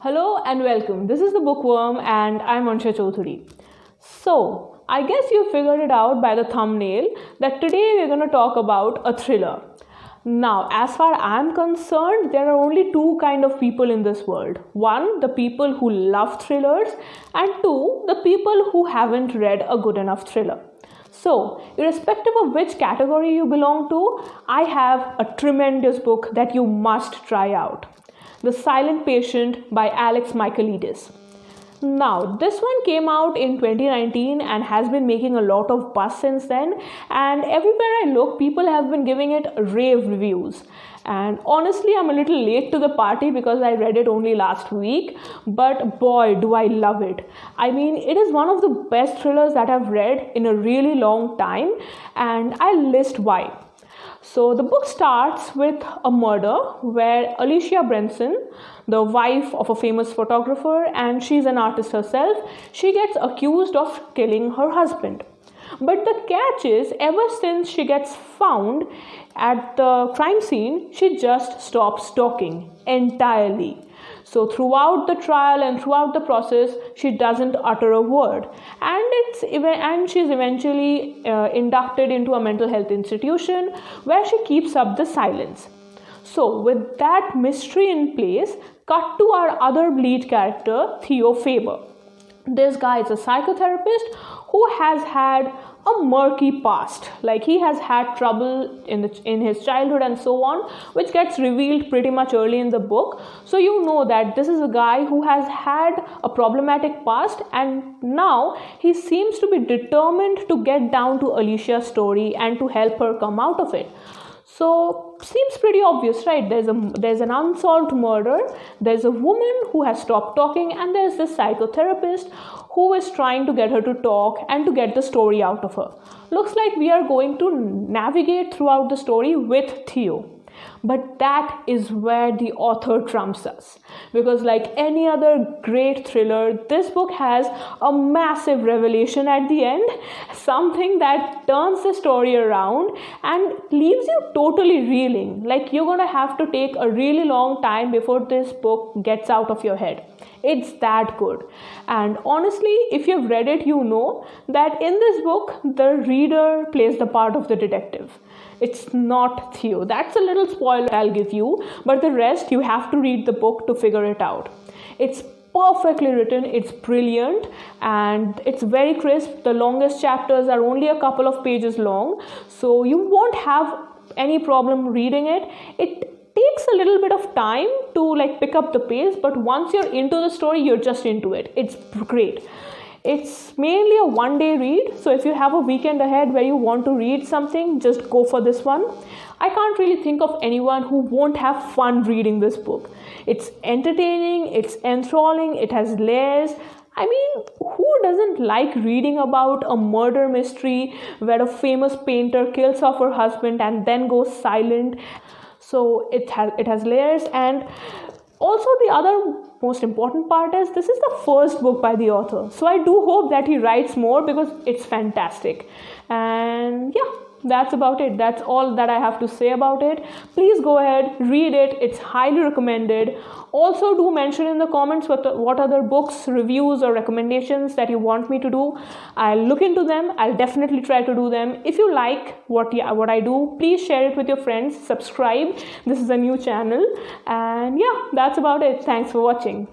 Hello and welcome. This is the Bookworm and I'm Ansha Chaudhary. So, I guess you figured it out by the thumbnail that today we're going to talk about a thriller. Now, as far as I'm concerned, there are only two kind of people in this world. One, the people who love thrillers, and two, the people who haven't read a good enough thriller. So, irrespective of which category you belong to, I have a tremendous book that you must try out. The Silent Patient by Alex Michaelides. Now, this one came out in 2019 and has been making a lot of buzz since then, and everywhere I look, people have been giving it rave reviews. And honestly, I'm a little late to the party because I read it only last week, but boy, do I love it. I mean, it is one of the best thrillers that I've read in a really long time, and I'll list why. So the book starts with a murder where Alicia Branson, the wife of a famous photographer, and she's an artist herself, she gets accused of killing her husband. But the catch is, ever since she gets found at the crime scene, she just stops talking entirely. So throughout the trial and throughout the process, she doesn't utter a word, and she's eventually inducted into a mental health institution where she keeps up the silence. So with that mystery in place, cut to our other lead character, Theo Faber. This guy is a psychotherapist who has had a murky past, like he has had trouble in his childhood and so on, which gets revealed pretty much early in the book. So you know that this is a guy who has had a problematic past, and now he seems to be determined to get down to Alicia's story and to help her come out of it. So seems pretty obvious, right? There's an unsolved murder, there's a woman who has stopped talking, and there's this psychotherapist who is trying to get her to talk and to get the story out of her. Looks like we are going to navigate throughout the story with Theo. But that is where the author trumps us, because like any other great thriller, this book has a massive revelation at the end, something that turns the story around and leaves you totally reeling. Like you're gonna have to take a really long time before this book gets out of your head. It's that good. And honestly, if you've read it, you know that in this book, the reader plays the part of the detective. It's not Theo. That's a little spoiler I'll give you, but the rest you have to read the book to figure it out. It's perfectly written, it's brilliant, and it's very crisp. The longest chapters are only a couple of pages long, so you won't have any problem reading it. It takes a little bit of time to pick up the pace, but once you're into the story, you're just into it. It's great. It's mainly a one-day read, so if you have a weekend ahead where you want to read something, just go for this one. I can't really think of anyone who won't have fun reading this book. It's entertaining, it's enthralling, it has layers. I mean, who doesn't like reading about a murder mystery where a famous painter kills off her husband and then goes silent? So it has layers, and also the other most important part is this is the first book by the author. So I do hope that he writes more because it's fantastic. And yeah, that's about it. That's all that I have to say about it. Please go ahead, read it. It's highly recommended. Also do mention in the comments what other books, reviews or recommendations that you want me to do. I'll look into them. I'll definitely try to do them. If you like what I do, please share it with your friends. Subscribe. This is a new channel. And yeah, that's about it. Thanks for watching.